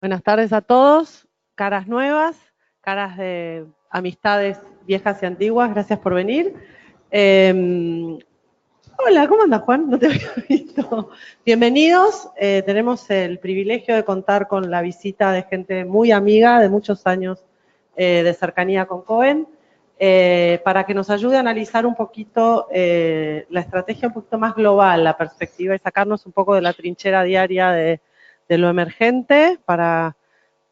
Buenas tardes a todos, caras nuevas, caras de amistades viejas y antiguas, gracias por venir. Hola, ¿cómo andas, Juan? No te había visto. Bienvenidos, tenemos el privilegio de contar con la visita de gente muy amiga de muchos años de cercanía con Cohen, para que nos ayude a analizar un poquito la estrategia un poquito más global, la perspectiva y sacarnos un poco de la trinchera diaria de lo emergente para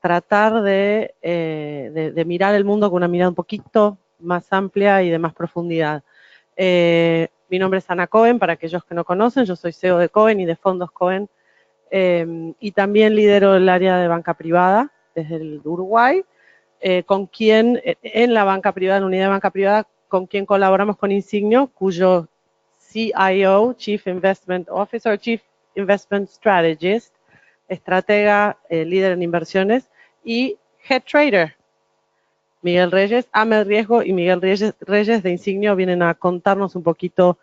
tratar de mirar el mundo con una mirada un poquito más amplia y de más profundidad. Mi nombre es Ana Cohen, para aquellos que no conocen, yo soy CEO de Cohen y de Fondos Cohen, y también lidero el área de banca privada desde el Uruguay, con quien, en la banca privada, en la unidad de banca privada, con quien colaboramos con Insignio, cuyo CIO, Chief Investment Officer, Chief Investment Strategist, estratega, líder en inversiones, y Head Trader, Miguel Reyes, Ahmed Riesgo y Miguel Reyes de Insignio vienen a contarnos un poquito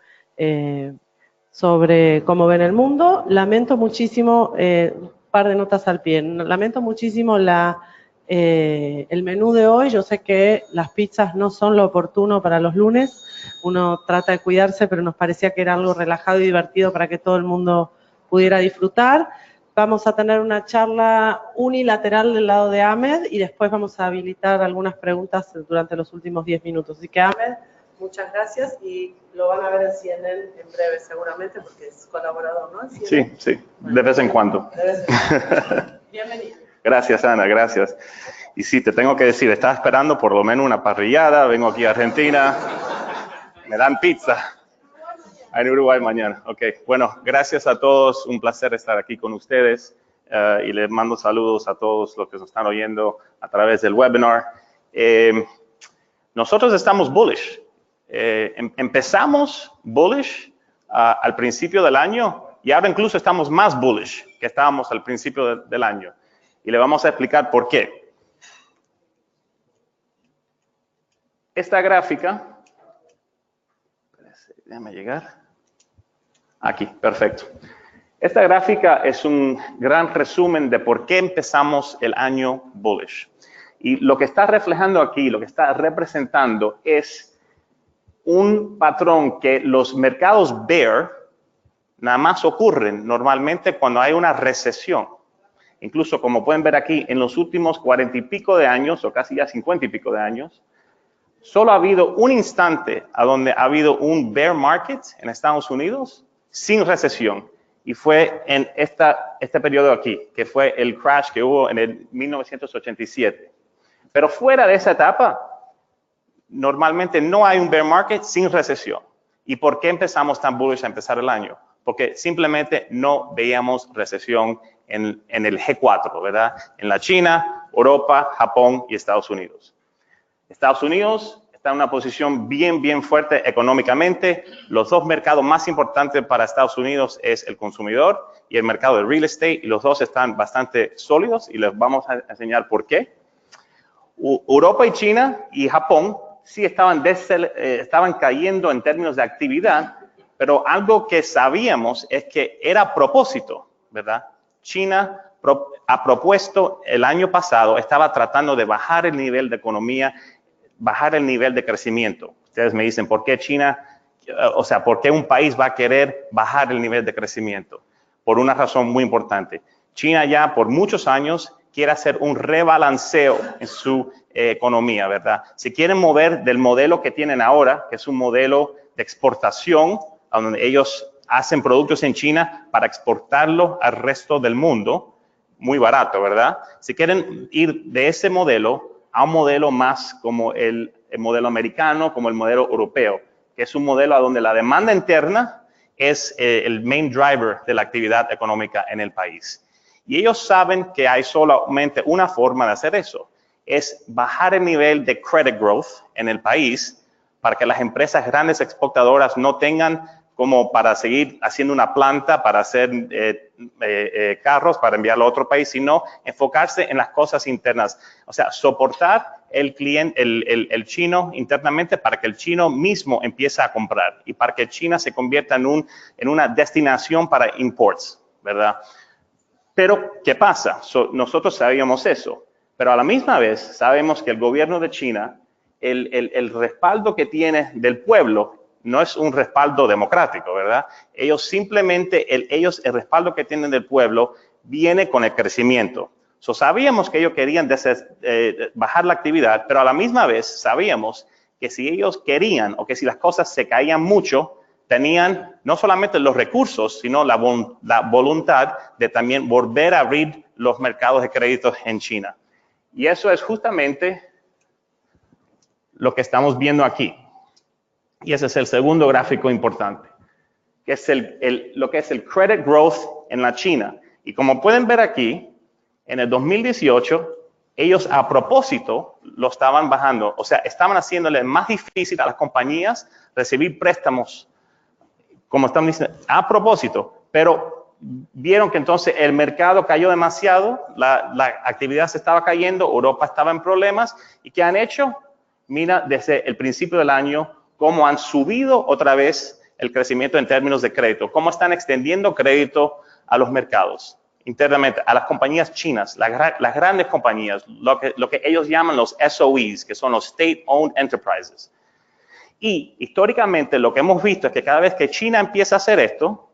sobre cómo ven el mundo. Lamento muchísimo, un par de notas al pie, lamento muchísimo el menú de hoy. Yo sé que las pizzas no son lo oportuno para los lunes, uno trata de cuidarse, pero nos parecía que era algo relajado y divertido para que todo el mundo pudiera disfrutar. Vamos a tener una charla unilateral del lado de Ahmed y después vamos a habilitar algunas preguntas durante los últimos 10 minutos. Así que Ahmed, muchas gracias y lo van a ver en CNN en breve seguramente porque es colaborador, ¿no? Sí, sí, de vez en cuando. De vez en cuando. Bienvenido. Gracias, Ana, gracias. Y sí, te tengo que decir, estaba esperando por lo menos una parrillada, vengo aquí a Argentina, me dan pizza. En Uruguay mañana. Ok, bueno, gracias a todos, un placer estar aquí con ustedes y les mando saludos a todos los que nos están oyendo a través del webinar. Nosotros estamos bullish. Empezamos bullish al principio del año y ahora incluso estamos más bullish que estábamos al principio del año. Y le vamos a explicar por qué. Esta gráfica, déjame llegar. Aquí, perfecto. Esta gráfica es un gran resumen de por qué empezamos el año bullish. Y lo que está reflejando aquí, lo que está representando es un patrón que los mercados bear nada más ocurren normalmente cuando hay una recesión. Incluso, como pueden ver aquí, en los últimos 40 y pico de años, o casi ya 50 y pico de años, solo ha habido un instante a donde ha habido un bear market en Estados Unidos sin recesión. Y fue en este periodo aquí, que fue el crash que hubo en el 1987. Pero fuera de esa etapa, normalmente no hay un bear market sin recesión. ¿Y por qué empezamos tan bullish a empezar el año? Porque simplemente no veíamos recesión en el G4, ¿verdad? En la China, Europa, Japón y Estados Unidos. Estados Unidos está en una posición bien fuerte económicamente. Los dos mercados más importantes para Estados Unidos es el consumidor y el mercado de real estate, y los dos están bastante sólidos y les vamos a enseñar por qué. Europa y China y Japón sí estaban cayendo en términos de actividad, pero algo que sabíamos es que era a propósito, ¿verdad? China ha propuesto el año pasado, estaba tratando de bajar el nivel de economía, bajar el nivel de crecimiento. Ustedes me dicen, ¿por qué China, por qué un país va a querer bajar el nivel de crecimiento? Por una razón muy importante. China ya por muchos años quiere hacer un rebalanceo en su economía, ¿verdad? Se quieren mover del modelo que tienen ahora, que es un modelo de exportación, donde ellos hacen productos en China para exportarlo al resto del mundo, muy barato, ¿verdad? Se quieren ir de ese modelo a un modelo más como el modelo americano, como el modelo europeo, que es un modelo a donde la demanda interna es el main driver de la actividad económica en el país. Y ellos saben que hay solamente una forma de hacer eso, es bajar el nivel de credit growth en el país para que las empresas grandes exportadoras no tengan como para seguir haciendo una planta para hacer carros para enviarlo a otro país, sino enfocarse en las cosas internas. O sea, soportar el cliente, el chino internamente para que el chino mismo empiece a comprar y para que China se convierta en una destinación para imports, ¿verdad? Pero, ¿qué pasa? Nosotros sabíamos eso, pero a la misma vez sabemos que el gobierno de China, el respaldo que tiene del pueblo no es un respaldo democrático, ¿verdad? Ellos simplemente, el respaldo que tienen del pueblo viene con el crecimiento. Sabíamos que ellos querían bajar la actividad, pero a la misma vez sabíamos que si ellos querían o que si las cosas se caían mucho, tenían no solamente los recursos, sino la voluntad de también volver a abrir los mercados de crédito en China. Y eso es justamente lo que estamos viendo aquí. Y ese es el segundo gráfico importante, que es lo que es el credit growth en la China. Y como pueden ver aquí, en el 2018, ellos a propósito lo estaban bajando. O sea, estaban haciéndole más difícil a las compañías recibir préstamos, como están diciendo, a propósito. Pero vieron que entonces el mercado cayó demasiado, la actividad se estaba cayendo, Europa estaba en problemas. ¿Y qué han hecho? Mira, desde el principio del año, cómo han subido otra vez el crecimiento en términos de crédito, cómo están extendiendo crédito a los mercados internamente, a las compañías chinas, las grandes compañías, lo que ellos llaman los SOEs, que son los State-Owned Enterprises. Y históricamente lo que hemos visto es que cada vez que China empieza a hacer esto,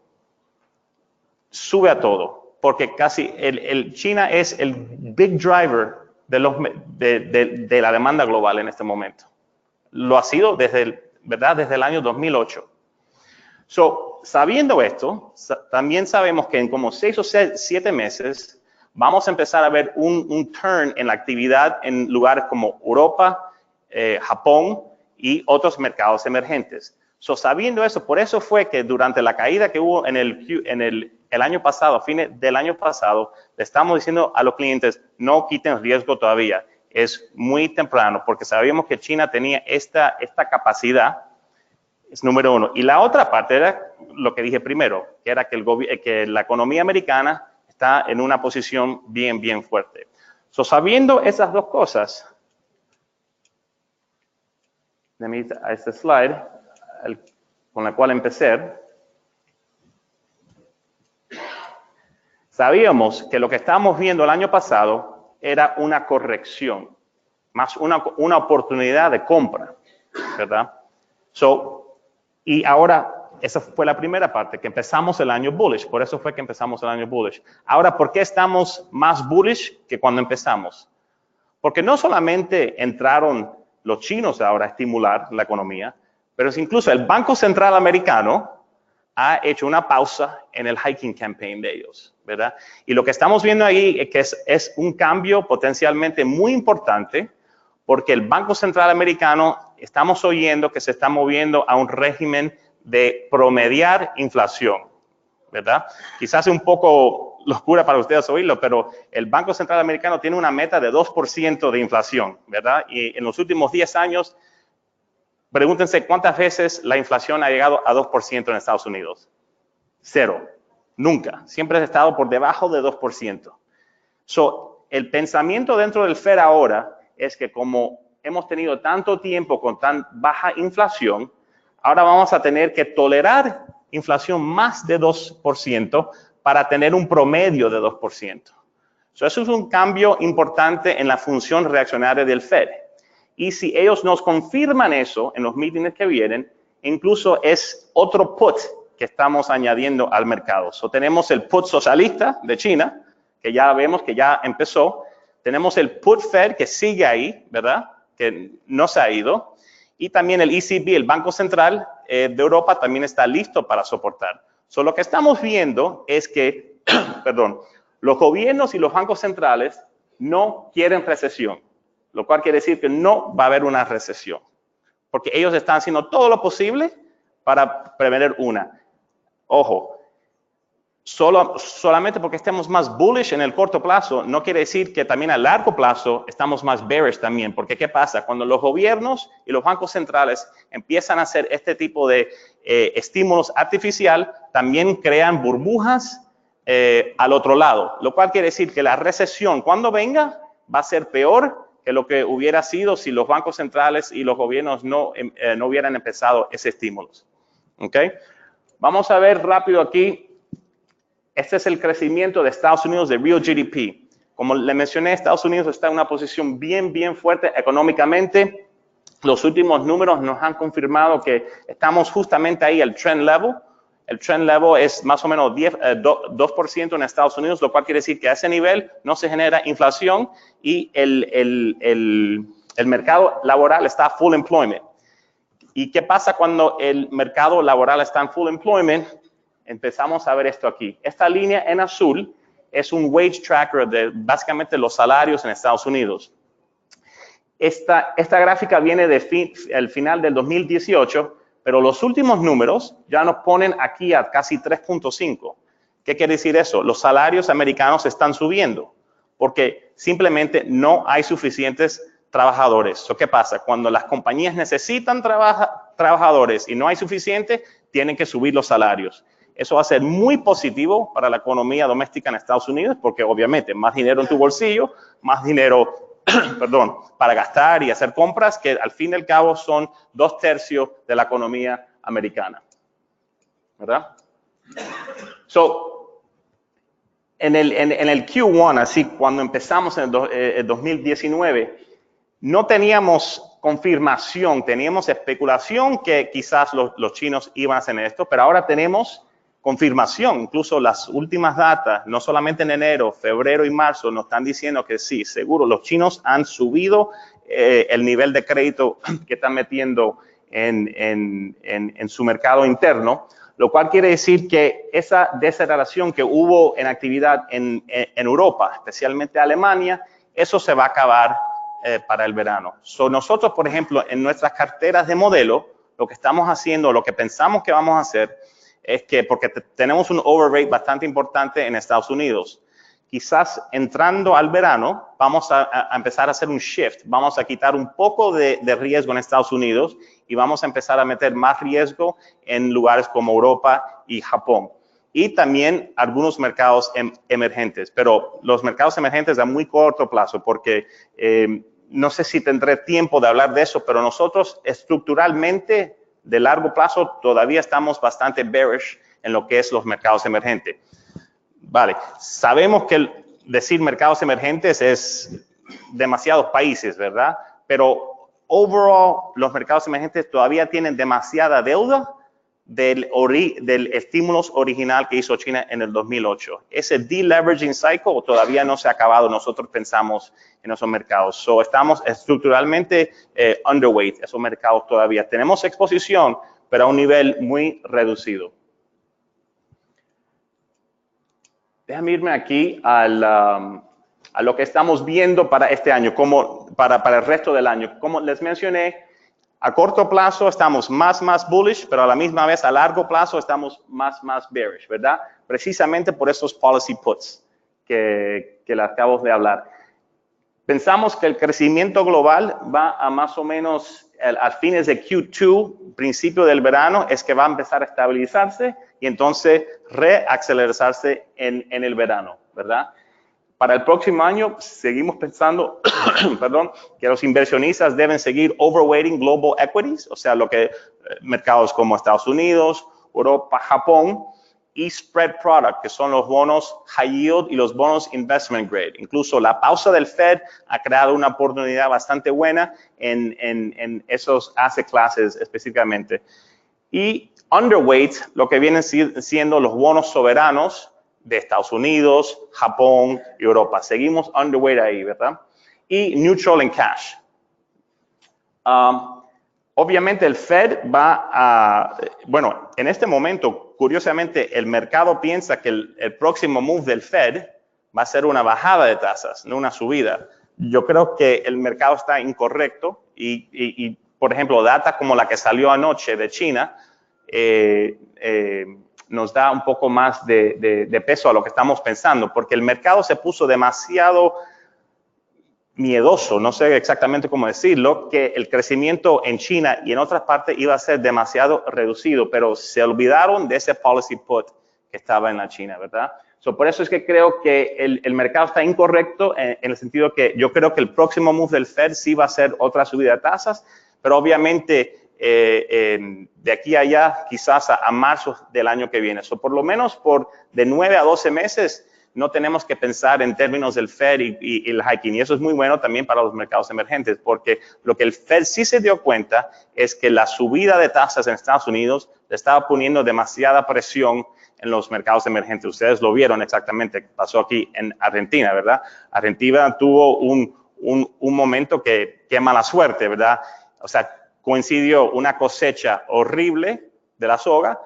sube a todo, porque casi China es el big driver de la demanda global en este momento. Lo ha sido desde el año 2008. Sabiendo esto, también sabemos que en como 6 o 7 meses vamos a empezar a ver un turn en la actividad en lugares como Europa, Japón y otros mercados emergentes. Sabiendo eso, por eso fue que durante la caída que hubo en el año pasado, a fines del año pasado, le estamos diciendo a los clientes, no quiten riesgo todavía. Es muy temprano porque sabíamos que China tenía esta capacidad. Es número uno. Y la otra parte era lo que dije primero, que era que la economía americana está en una posición bien, bien fuerte. Sabiendo esas dos cosas, déjame ir a este slide con la cual empecé. Sabíamos que lo que estábamos viendo el año pasado era una corrección, más una oportunidad de compra, ¿verdad? Y ahora, esa fue la primera parte, que empezamos el año bullish. Por eso fue que empezamos el año bullish. Ahora, ¿por qué estamos más bullish que cuando empezamos? Porque no solamente entraron los chinos ahora a estimular la economía, pero incluso el Banco Central Americano ha hecho una pausa en el hiking campaign de ellos, ¿verdad? Y lo que estamos viendo ahí es que es un cambio potencialmente muy importante, porque el Banco Central Americano estamos oyendo que se está moviendo a un régimen de promediar inflación, ¿verdad? Quizás es un poco locura para ustedes oírlo, pero el Banco Central Americano tiene una meta de 2% de inflación, ¿verdad? Y en los últimos 10 años, pregúntense cuántas veces la inflación ha llegado a 2% en Estados Unidos. 0. Nunca. Siempre ha estado por debajo de 2%. El pensamiento dentro del Fed ahora es que como hemos tenido tanto tiempo con tan baja inflación, ahora vamos a tener que tolerar inflación más de 2% para tener un promedio de 2%. Eso es un cambio importante en la función reaccionaria del Fed. Y si ellos nos confirman eso en los mítines que vienen, incluso es otro put que estamos añadiendo al mercado. Tenemos el put socialista de China, que ya vemos que ya empezó. Tenemos el put Fed que sigue ahí, ¿verdad? Que no se ha ido. Y también el ECB, el Banco Central de Europa, también está listo para soportar. Lo que estamos viendo es que, perdón, los gobiernos y los bancos centrales no quieren recesión, lo cual quiere decir que no va a haber una recesión, porque ellos están haciendo todo lo posible para prevenir una. Ojo, solamente porque estemos más bullish en el corto plazo, no quiere decir que también a largo plazo estamos más bearish también, porque ¿qué pasa? Cuando los gobiernos y los bancos centrales empiezan a hacer este tipo de estímulos artificial, también crean burbujas al otro lado, lo cual quiere decir que la recesión cuando venga va a ser peor que lo que hubiera sido si los bancos centrales y los gobiernos no hubieran empezado ese estímulos. ¿Okay? Vamos a ver rápido aquí Este es el crecimiento de Estados Unidos de Real GDP. Como le mencioné, Estados Unidos está en una posición bien fuerte económicamente. Los últimos números nos han confirmado que estamos justamente ahí, el trend level. El trend level es más o menos 2% en Estados Unidos, lo cual quiere decir que a ese nivel no se genera inflación y el mercado laboral está full employment. ¿Y qué pasa cuando el mercado laboral está en full employment? Empezamos a ver esto aquí. Esta línea en azul es un wage tracker de básicamente los salarios en Estados Unidos. Esta gráfica viene del final del 2018, pero los últimos números ya nos ponen aquí a casi 3.5. ¿Qué quiere decir eso? Los salarios americanos están subiendo porque simplemente no hay suficientes trabajadores. ¿Qué pasa? Cuando las compañías necesitan trabajadores y no hay suficiente, tienen que subir los salarios. Eso va a ser muy positivo para la economía doméstica en Estados Unidos porque obviamente más dinero en tu bolsillo, más dinero, perdón, para gastar y hacer compras que al fin y al cabo son 2/3 de la economía americana. ¿Verdad? En el Q1, así cuando empezamos en el 2019, no teníamos confirmación, teníamos especulación que quizás los chinos iban a hacer esto, pero ahora tenemos confirmación. Incluso las últimas datas, no solamente en enero, febrero y marzo, nos están diciendo que sí, seguro, los chinos han subido el nivel de crédito que están metiendo en su mercado interno, lo cual quiere decir que esa desaceleración que hubo en actividad en Europa, especialmente Alemania, eso se va a acabar para el verano. Nosotros, por ejemplo, en nuestras carteras de modelo, lo que estamos haciendo, lo que pensamos que vamos a hacer, es que porque tenemos un overrate bastante importante en Estados Unidos, quizás entrando al verano vamos a empezar a hacer un shift, vamos a quitar un poco de riesgo en Estados Unidos y vamos a empezar a meter más riesgo en lugares como Europa y Japón. Y también algunos mercados emergentes, pero los mercados emergentes a muy corto plazo, porque no sé si tendré tiempo de hablar de eso, pero nosotros estructuralmente de largo plazo todavía estamos bastante bearish en lo que es los mercados emergentes. Vale, sabemos que decir mercados emergentes es demasiados países, ¿verdad? Pero overall los mercados emergentes todavía tienen demasiada deuda del estímulo original que hizo China en el 2008. Ese deleveraging cycle todavía no se ha acabado, nosotros pensamos en esos mercados. Estamos estructuralmente underweight esos mercados todavía. Tenemos exposición, pero a un nivel muy reducido. Déjame irme aquí a lo que estamos viendo para este año, para el resto del año. Como les mencioné, a corto plazo estamos más bullish, pero a la misma vez a largo plazo estamos más bearish, ¿verdad? Precisamente por esos policy puts que les acabo de hablar. Pensamos que el crecimiento global va a más o menos a fines de Q2, principio del verano, es que va a empezar a estabilizarse y entonces reacelerarse en el verano, ¿verdad? Para el próximo año seguimos pensando, perdón, que los inversionistas deben seguir overweighting global equities, o sea, mercados como Estados Unidos, Europa, Japón, y spread product, que son los bonos high yield y los bonos investment grade. Incluso la pausa del Fed ha creado una oportunidad bastante buena en esos asset classes específicamente. Y underweight, lo que vienen siendo los bonos soberanos de Estados Unidos, Japón y Europa. Seguimos underweight ahí, ¿verdad? Y neutral en cash. Obviamente el Fed bueno, en este momento, curiosamente, el mercado piensa que el próximo move del Fed va a ser una bajada de tasas, no una subida. Yo creo que el mercado está incorrecto y por ejemplo, data como la que salió anoche de China, nos da un poco más de peso a lo que estamos pensando, porque el mercado se puso demasiado miedoso, no sé exactamente cómo decirlo, que el crecimiento en China y en otras partes iba a ser demasiado reducido, pero se olvidaron de ese policy put que estaba en la China, ¿verdad? Por eso es que creo que el mercado está incorrecto en el sentido que yo creo que el próximo move del Fed sí va a ser otra subida de tasas, pero obviamente de aquí a allá, quizás a marzo del año que viene. So, por lo menos por de 9 a 12 meses, no tenemos que pensar en términos del Fed y el hiking. Y eso es muy bueno también para los mercados emergentes, porque lo que el Fed sí se dio cuenta es que la subida de tasas en Estados Unidos le estaba poniendo demasiada presión en los mercados emergentes. Ustedes lo vieron exactamente, pasó aquí en Argentina, ¿verdad? Argentina tuvo un momento que mala suerte, ¿verdad? O sea, coincidió una cosecha horrible de la soja,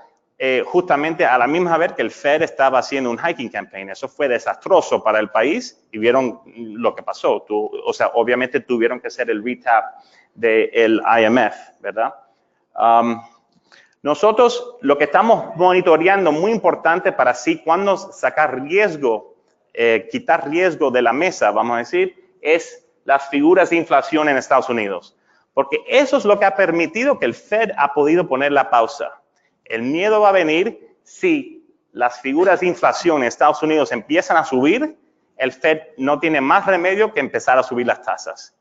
justamente a la misma vez que el Fed estaba haciendo un hiking campaign. Eso fue desastroso para el país y vieron lo que pasó. O sea, obviamente tuvieron que hacer el retap del IMF, ¿verdad? Nosotros lo que estamos monitoreando, muy importante para así cuando sacar riesgo, quitar riesgo de la mesa, vamos a decir, es las figuras de inflación en Estados Unidos. Porque eso es lo que ha permitido que el Fed ha podido poner la pausa. El miedo va a venir si las figuras de inflación en Estados Unidos empiezan a subir, el Fed no tiene más remedio que empezar a subir las tasas.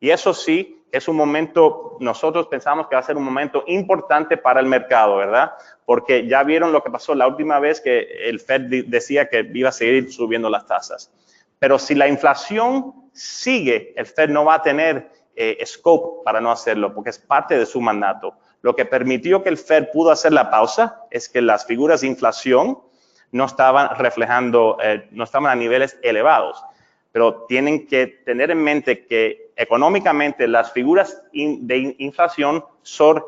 Y eso sí, es un momento, nosotros pensamos que va a ser un momento importante para el mercado, ¿verdad? Porque ya vieron lo que pasó la última vez que el Fed decía que iba a seguir subiendo las tasas. Pero si la inflación sigue, el Fed no va a tener scope para no hacerlo, porque es parte de su mandato. Lo que permitió que el Fed pudo hacer la pausa es que las figuras de inflación no estaban reflejando, no estaban a niveles elevados. Pero tienen que tener en mente que económicamente las figuras de inflación son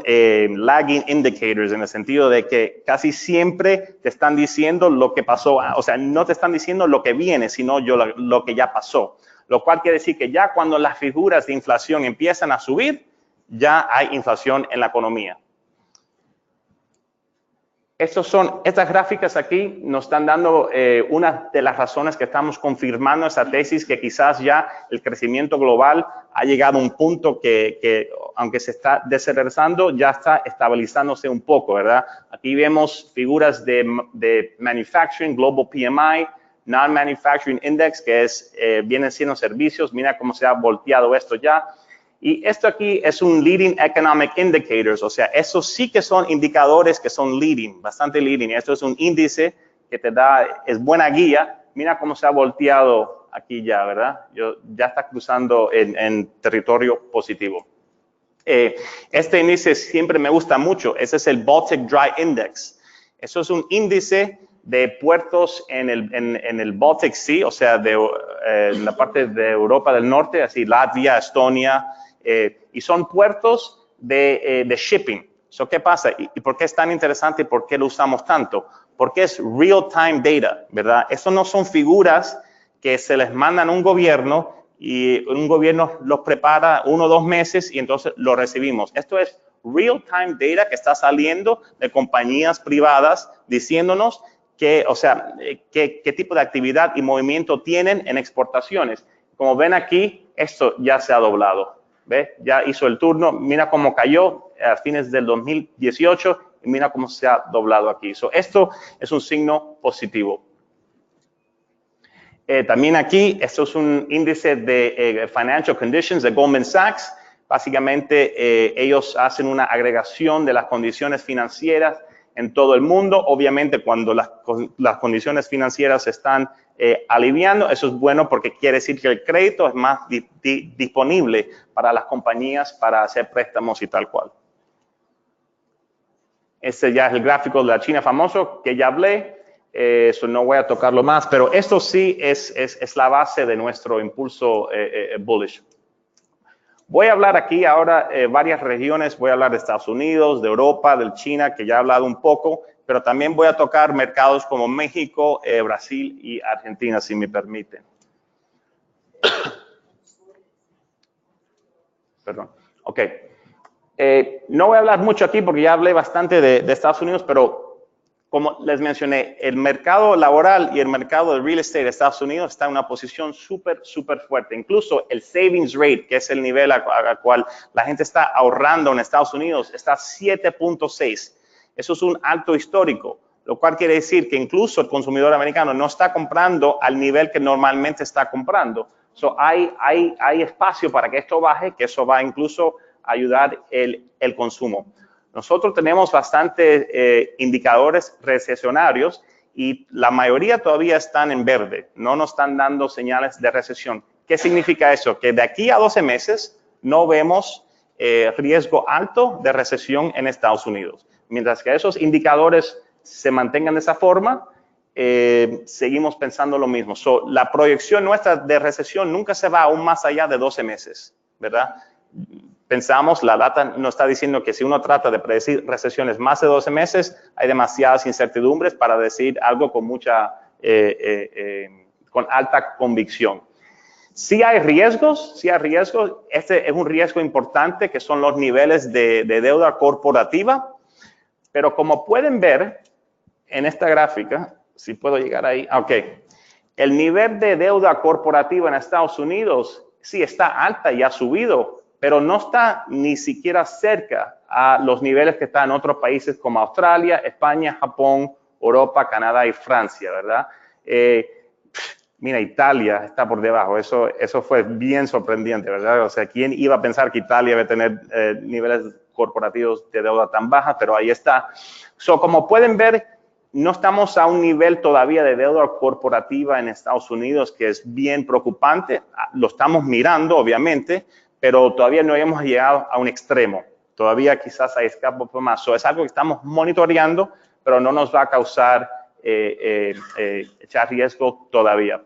lagging indicators, en el sentido de que casi siempre te están diciendo lo que pasó, o sea, no te están diciendo lo que viene, sino lo que ya pasó. Lo cual quiere decir que ya cuando las figuras de inflación empiezan a subir, ya hay inflación en la economía. Estas gráficas aquí nos están dando una de las razones que estamos confirmando esa tesis, que quizás ya el crecimiento global ha llegado a un punto que aunque se está desacelerando, ya está estabilizándose un poco, ¿verdad? Aquí vemos figuras de manufacturing, global PMI, non-manufacturing index, que vienen siendo servicios. Mira cómo se ha volteado esto ya. Y esto aquí es un leading economic indicators, o sea, esos sí que son indicadores que son leading, bastante leading. Esto es un índice que te da, es buena guía. Mira cómo se ha volteado aquí ya, ¿verdad? Ya está cruzando en territorio positivo. Este índice siempre me gusta mucho. Ese es el Baltic Dry Index. Eso es un índice de puertos en el Baltic Sea, o sea, en la parte de Europa del Norte, así Latvia, Estonia, y son puertos de shipping. So, ¿qué pasa? ¿Y por qué es tan interesante y por qué lo usamos tanto? Porque es real-time data, ¿verdad? Eso no son figuras que se les mandan a un gobierno y un gobierno los prepara 1 o 2 meses y entonces lo recibimos. Esto es real-time data que está saliendo de compañías privadas diciéndonos o sea, qué tipo de actividad y movimiento tienen en exportaciones. Como ven aquí, esto ya se ha doblado. ¿Ve? Ya hizo el turno. Mira cómo cayó a fines del 2018 y mira cómo se ha doblado aquí. Esto es un signo positivo. También aquí, esto es un índice de Financial Conditions de Goldman Sachs. Básicamente, ellos hacen una agregación de las condiciones financieras en todo el mundo. Obviamente, cuando las condiciones financieras se están aliviando, eso es bueno porque quiere decir que el crédito es más disponible para las compañías para hacer préstamos y tal cual. Este ya es el gráfico de la China famoso que ya hablé. Eso no voy a tocarlo más, pero esto sí es la base de nuestro impulso bullish. Voy a hablar aquí ahora varias regiones, voy a hablar de Estados Unidos, de Europa, de China, que ya he hablado un poco, pero también voy a tocar mercados como México, Brasil y Argentina, si me permiten. Perdón. Ok. No voy a hablar mucho aquí porque ya hablé bastante de Estados Unidos, pero como les mencioné, el mercado laboral y el mercado de real estate de Estados Unidos está en una posición súper fuerte. Incluso el savings rate, que es el nivel al cual la gente está ahorrando en Estados Unidos, está 7.6. Eso es un alto histórico, lo cual quiere decir que incluso el consumidor americano no está comprando al nivel que normalmente está comprando. Hay espacio para que esto baje, que eso va incluso ayudar el consumo. Nosotros tenemos bastantes indicadores recesionarios y la mayoría todavía están en verde, no nos están dando señales de recesión. ¿Qué significa eso? Que de aquí a 12 meses no vemos riesgo alto de recesión en Estados Unidos. Mientras que esos indicadores se mantengan de esa forma, seguimos pensando lo mismo. La proyección nuestra de recesión nunca se va aún más allá de 12 meses, ¿verdad? Pensamos, la data nos está diciendo que si uno trata de predecir recesiones más de 12 meses, hay demasiadas incertidumbres para decir algo con con alta convicción. Sí hay riesgos, este es un riesgo importante que son los niveles de deuda corporativa, pero como pueden ver en esta gráfica, si puedo llegar ahí, ok, el nivel de deuda corporativa en Estados Unidos sí está alta y ha subido, pero no está ni siquiera cerca a los niveles que están en otros países como Australia, España, Japón, Europa, Canadá y Francia, ¿verdad? Mira, Italia está por debajo, eso fue bien sorprendente, ¿verdad? O sea, ¿quién iba a pensar que Italia iba a tener niveles corporativos de deuda tan bajas? Pero ahí está. Como pueden ver, no estamos a un nivel todavía de deuda corporativa en Estados Unidos que es bien preocupante. Lo estamos mirando, obviamente, pero todavía no hemos llegado a un extremo. Todavía quizás hay escape un poco más. Es algo que estamos monitoreando, pero no nos va a causar echar riesgo todavía.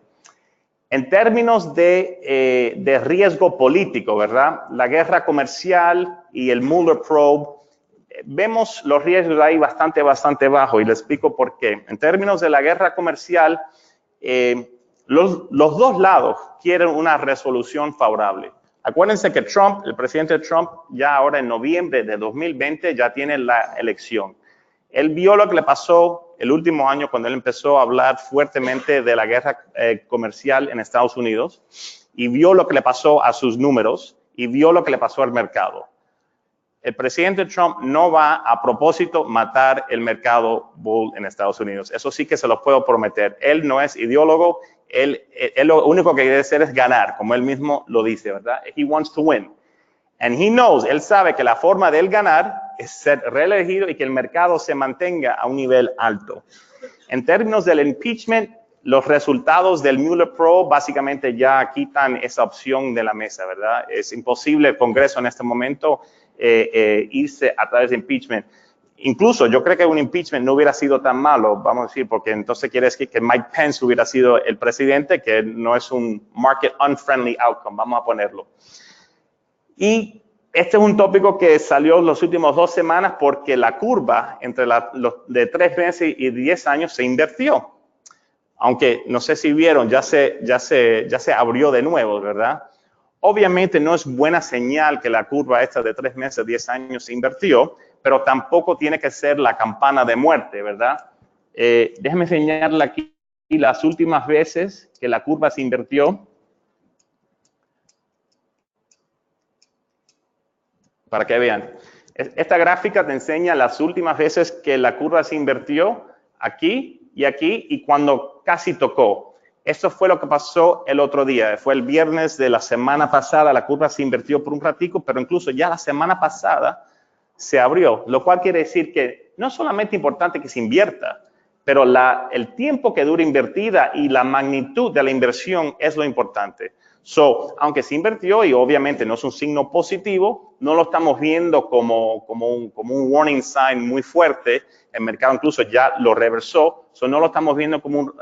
En términos de riesgo político, ¿verdad? La guerra comercial y el Mueller probe, vemos los riesgos ahí bastante bajos y les explico por qué. En términos de la guerra comercial, los dos lados quieren una resolución favorable. Acuérdense que Trump, el presidente Trump, ya ahora en noviembre de 2020 ya tiene la elección. Él vio lo que le pasó el último año cuando él empezó a hablar fuertemente de la guerra comercial en Estados Unidos y vio lo que le pasó a sus números y vio lo que le pasó al mercado. El presidente Trump no va a propósito matar el mercado bull en Estados Unidos. Eso sí que se lo puedo prometer. Él no es ideólogo, él lo único que quiere hacer es ganar, como él mismo lo dice, ¿verdad? He wants to win. And he knows, él sabe que la forma de él ganar es ser reelegido y que el mercado se mantenga a un nivel alto. En términos del impeachment, los resultados del Mueller probe básicamente ya quitan esa opción de la mesa, ¿verdad? Es imposible el Congreso en este momento irse a través de impeachment. Incluso yo creo que un impeachment no hubiera sido tan malo, vamos a decir, porque entonces quiere decir que Mike Pence hubiera sido el presidente, que no es un market unfriendly outcome, vamos a ponerlo. Y este es un tópico que salió las últimas 2 semanas porque la curva entre los de 3 meses y 10 años se invirtió. Aunque no sé si vieron, ya se abrió de nuevo, ¿verdad? Obviamente no es buena señal que la curva esta de 3 meses, 10 años se invirtió, pero tampoco tiene que ser la campana de muerte, ¿verdad? Déjenme enseñarle aquí las últimas veces que la curva se invirtió. Para que vean. Esta gráfica te enseña las últimas veces que la curva se invirtió aquí y cuando casi tocó. Esto fue lo que pasó el otro día. Fue el viernes de la semana pasada. La curva se invirtió por un ratico, pero incluso ya la semana pasada se abrió. Lo cual quiere decir que no es solamente importante que se invierta, pero el tiempo que dura invertida y la magnitud de la inversión es lo importante. Aunque se invirtió y obviamente no es un signo positivo, no lo estamos viendo como un warning sign muy fuerte. El mercado incluso ya lo reversó. No lo estamos viendo como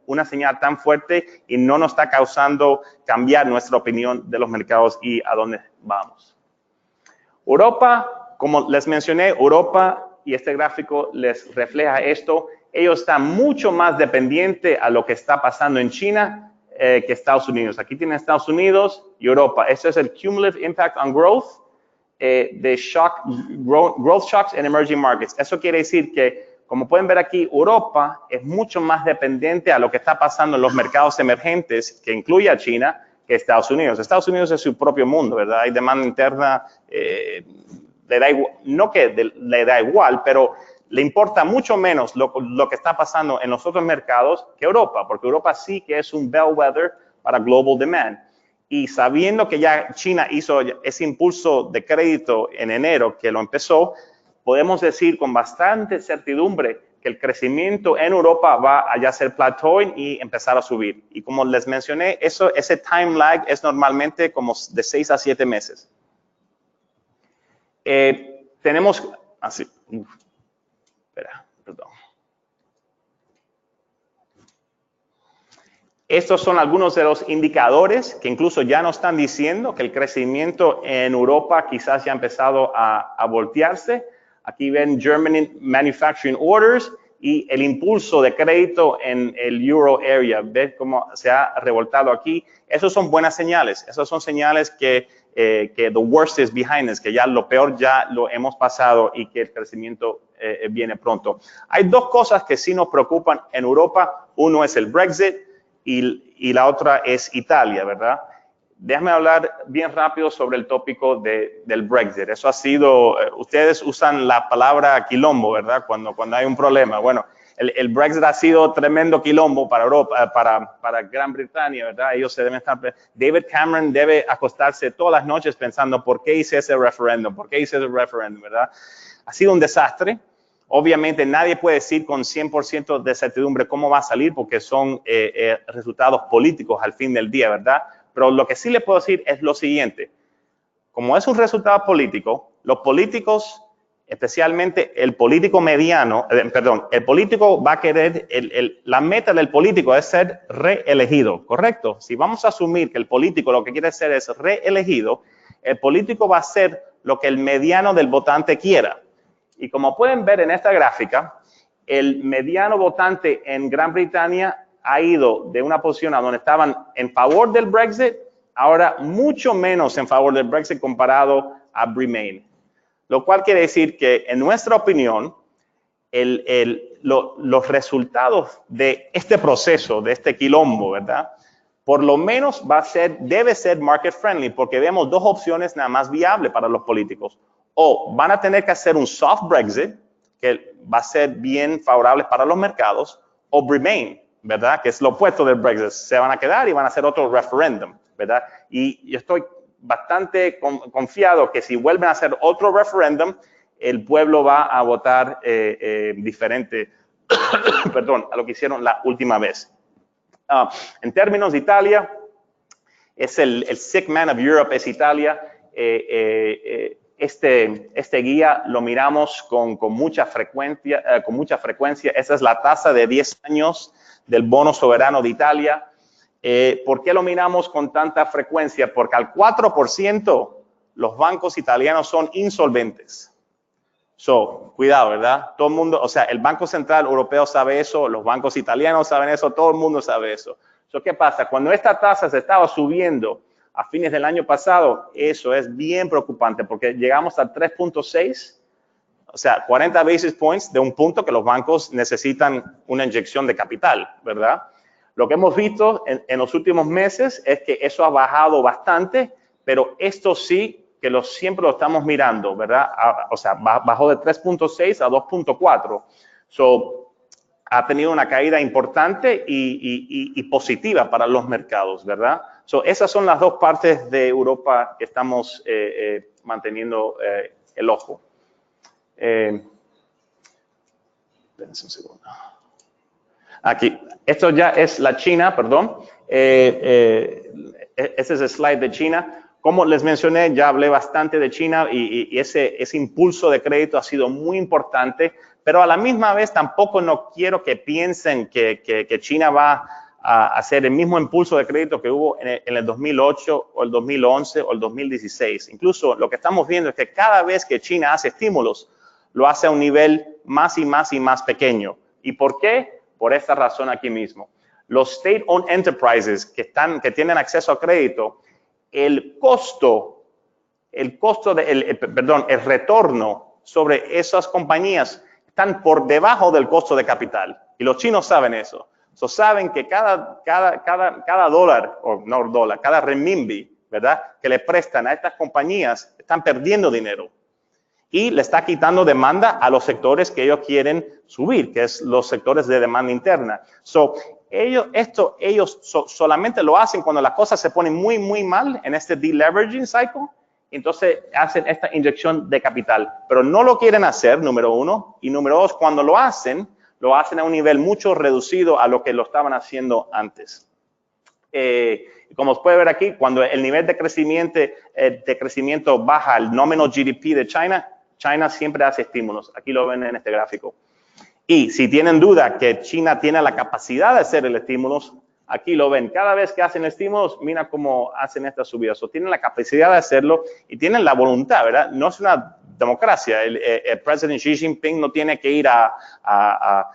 una señal tan fuerte y no nos está causando cambiar nuestra opinión de los mercados y a dónde vamos. Europa, como les mencioné, Europa, y este gráfico les refleja esto, ellos están mucho más dependientes a lo que está pasando en China que Estados Unidos. Aquí tienen Estados Unidos y Europa. Este es el Cumulative Impact on Growth de Growth Shocks in Emerging Markets. Eso quiere decir que, como pueden ver aquí, Europa es mucho más dependiente a lo que está pasando en los mercados emergentes, que incluye a China, que Estados Unidos. Estados Unidos es su propio mundo, ¿verdad? Hay demanda interna, le da igual, no que le da igual, pero le importa mucho menos lo que está pasando en los otros mercados que Europa, porque Europa sí que es un bellwether para global demand. y sabiendo que ya China hizo ese impulso de crédito en enero que lo empezó, podemos decir con bastante certidumbre que el crecimiento en Europa va a ya ser plateauing y empezar a subir. Y como les mencioné, ese time lag es normalmente como de 6 a 7 meses. Tenemos, así, perdón. Estos son algunos de los indicadores que incluso ya nos están diciendo que el crecimiento en Europa quizás ya ha empezado a voltearse. Aquí ven German Manufacturing Orders y el impulso de crédito en el Euro Area. ¿Ves cómo se ha revoltado aquí? Esas son buenas señales. Esas son señales que the worst is behind us, que ya lo peor ya lo hemos pasado y que el crecimiento viene pronto. Hay dos cosas que sí nos preocupan en Europa. Uno es el Brexit y la otra es Italia, ¿verdad? Déjame hablar bien rápido sobre el tópico del Brexit. Eso ha sido, ustedes usan la palabra quilombo, ¿verdad? Cuando hay un problema. Bueno, el Brexit ha sido tremendo quilombo para Europa, para Gran Bretaña, ¿verdad? Ellos se deben estar, David Cameron debe acostarse todas las noches pensando, ¿por qué hice ese referéndum? ¿Por qué hice ese referéndum, verdad? Ha sido un desastre. Obviamente nadie puede decir con 100% de certidumbre cómo va a salir porque son resultados políticos al fin del día, ¿verdad? Pero lo que sí le puedo decir es lo siguiente. Como es un resultado político, los políticos, especialmente el político mediano, el político va a querer, la meta del político es ser reelegido, ¿correcto? Si vamos a asumir que el político lo que quiere ser es reelegido, el político va a hacer lo que el mediano del votante quiera. Y como pueden ver en esta gráfica, el mediano votante en Gran Bretaña ha ido de una posición a donde estaban en favor del Brexit, ahora mucho menos en favor del Brexit comparado a Remain. Lo cual quiere decir que, en nuestra opinión, los resultados de este proceso, de este quilombo, ¿verdad? Por lo menos debe ser market friendly, porque vemos dos opciones nada más viables para los políticos. O van a tener que hacer un soft Brexit, que va a ser bien favorable para los mercados, o Remain, ¿verdad? Que es lo opuesto del Brexit. Se van a quedar y van a hacer otro referéndum, ¿verdad? Y yo estoy bastante confiado que si vuelven a hacer otro referéndum, el pueblo va a votar diferente, perdón, a lo que hicieron la última vez. En términos de Italia, es el sick man of Europe, es Italia. Este guía lo miramos con mucha frecuencia. Esa es la tasa de 10 años del bono soberano de Italia. ¿Por qué lo miramos con tanta frecuencia? Porque al 4% los bancos italianos son insolventes. Cuidado, ¿verdad? Todo el mundo, o sea, el Banco Central Europeo sabe eso, los bancos italianos saben eso, todo el mundo sabe eso. ¿Qué pasa? Cuando esta tasa se estaba subiendo a fines del año pasado, eso es bien preocupante porque llegamos a 3.6, o sea, 40 basis points de un punto que los bancos necesitan una inyección de capital, ¿verdad? Lo que hemos visto en los últimos meses es que eso ha bajado bastante, pero esto sí que siempre lo estamos mirando, ¿verdad? O sea, bajó de 3.6 a 2.4. Ha tenido una caída importante y positiva para los mercados, ¿verdad? Esas son las dos partes de Europa que estamos manteniendo el ojo. Espérense un segundo. Aquí, esto ya es la China, perdón. Este es el slide de China. Como les mencioné, ya hablé bastante de China y ese impulso de crédito ha sido muy importante, pero a la misma vez tampoco no quiero que piensen que China va a hacer el mismo impulso de crédito que hubo en el 2008 o el 2011 o el 2016. Incluso lo que estamos viendo es que cada vez que China hace estímulos, lo hace a un nivel más y más y más pequeño. ¿Y por qué? Por esta razón aquí mismo. Los state-owned enterprises que tienen acceso a crédito, el retorno sobre esas compañías están por debajo del costo de capital. Y los chinos saben eso. Saben que cada dólar, o no dólar, cada renminbi, ¿verdad?, que le prestan a estas compañías, están perdiendo dinero. Y le está quitando demanda a los sectores que ellos quieren subir, que es los sectores de demanda interna. ellos solamente lo hacen cuando las cosas se ponen muy, muy mal en este deleveraging cycle. Entonces hacen esta inyección de capital, pero no lo quieren hacer, número uno. Y número dos, cuando lo hacen a un nivel mucho reducido a lo que lo estaban haciendo antes. Como se puede ver aquí, cuando el nivel de crecimiento baja al nominal GDP de China siempre hace estímulos. Aquí lo ven en este gráfico. Y si tienen duda que China tiene la capacidad de hacer el estímulos, aquí lo ven. Cada vez que hacen estímulos, mira cómo hacen estas subidas. O tienen la capacidad de hacerlo y tienen la voluntad, ¿verdad? No es una democracia. El presidente Xi Jinping no tiene que ir al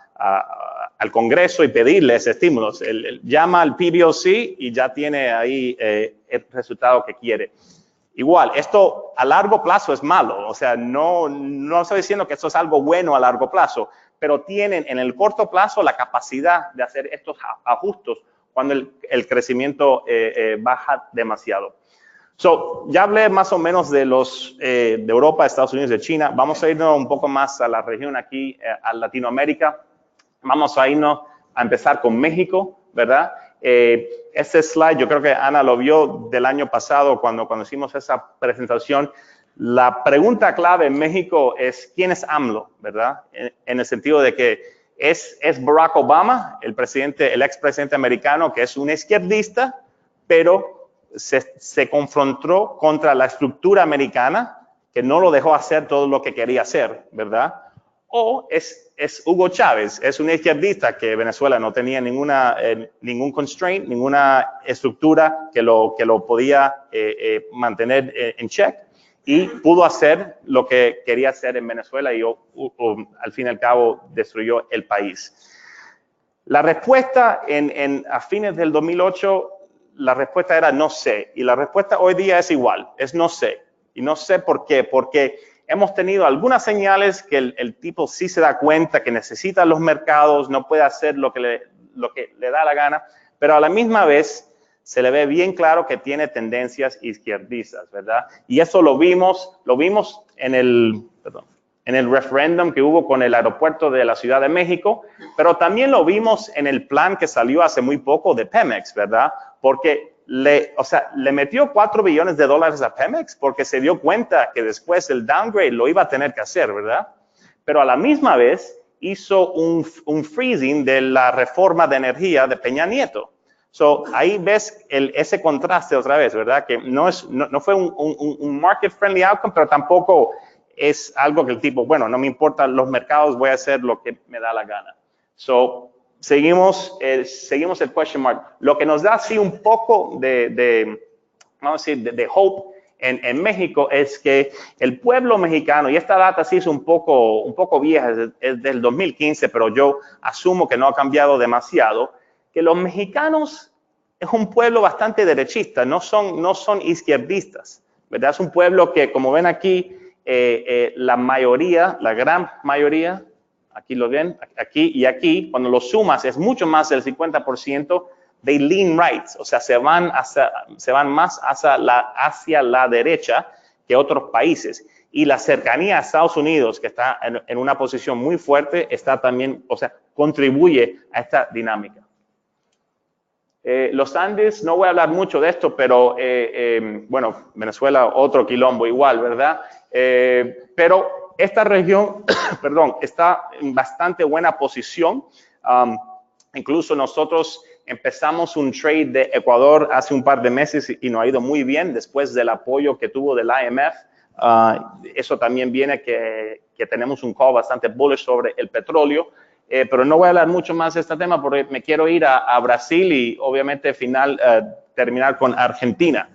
Congreso y pedirles estímulos. Él llama al PBOC y ya tiene ahí el resultado que quiere. Igual, esto a largo plazo es malo. O sea, no estoy diciendo que esto es algo bueno a largo plazo, pero tienen en el corto plazo la capacidad de hacer estos ajustes cuando el crecimiento baja demasiado. Ya hablé más o menos de de Europa, Estados Unidos, de China. Vamos a irnos un poco más a la región aquí, a Latinoamérica. Vamos a irnos a empezar con México, ¿verdad? Este slide, yo creo que Ana lo vio del año pasado cuando hicimos esa presentación. La pregunta clave en México es ¿quién es AMLO? ¿Verdad? En el sentido de que es Barack Obama, el expresidente americano, que es un izquierdista, pero se confrontó contra la estructura americana, que no lo dejó hacer todo lo que quería hacer, ¿verdad? O es Hugo Chávez, es un izquierdista que Venezuela no tenía ningún constraint, ninguna estructura que lo podía mantener en check. Y pudo hacer lo que quería hacer en Venezuela y al fin y al cabo destruyó el país. La respuesta a fines del 2008, la respuesta era no sé. Y la respuesta hoy día es igual, es no sé. Y no sé por qué, porque hemos tenido algunas señales que el tipo sí se da cuenta que necesita los mercados, no puede hacer lo que le da la gana, pero a la misma vez se le ve bien claro que tiene tendencias izquierdistas, ¿verdad? Y eso lo vimos en el referéndum que hubo con el aeropuerto de la Ciudad de México, pero también lo vimos en el plan que salió hace muy poco de Pemex, ¿verdad? Porque le metió $4 billones a Pemex porque se dio cuenta que después el downgrade lo iba a tener que hacer, ¿verdad? Pero a la misma vez hizo un freezing de la reforma de energía de Peña Nieto. Ahí ves ese contraste otra vez, ¿verdad? Que no fue un market-friendly outcome, pero tampoco es algo que el tipo, bueno, no me importan los mercados, voy a hacer lo que me da la gana. Seguimos el question mark. Lo que nos da así un poco de hope en México es que el pueblo mexicano, y esta data sí es un poco vieja, es del 2015, pero yo asumo que no ha cambiado demasiado, que los mexicanos es un pueblo bastante derechista, no son izquierdistas, ¿verdad? Es un pueblo que, como ven aquí, la gran mayoría, aquí lo ven, aquí y aquí, cuando lo sumas es mucho más del 50%, they lean right, o sea, se van más hacia la derecha que otros países. Y la cercanía a Estados Unidos, que está en una posición muy fuerte, está también, o sea, contribuye a esta dinámica. Los Andes, no voy a hablar mucho de esto, pero bueno, Venezuela, otro quilombo igual, ¿verdad? Pero esta región, perdón, está en bastante buena posición. Incluso nosotros empezamos un trade de Ecuador hace un par de meses y nos ha ido muy bien después del apoyo que tuvo del IMF. Eso también viene que tenemos un call bastante bullish sobre el petróleo. Pero no voy a hablar mucho más de este tema porque me quiero ir a Brasil y obviamente terminar con Argentina.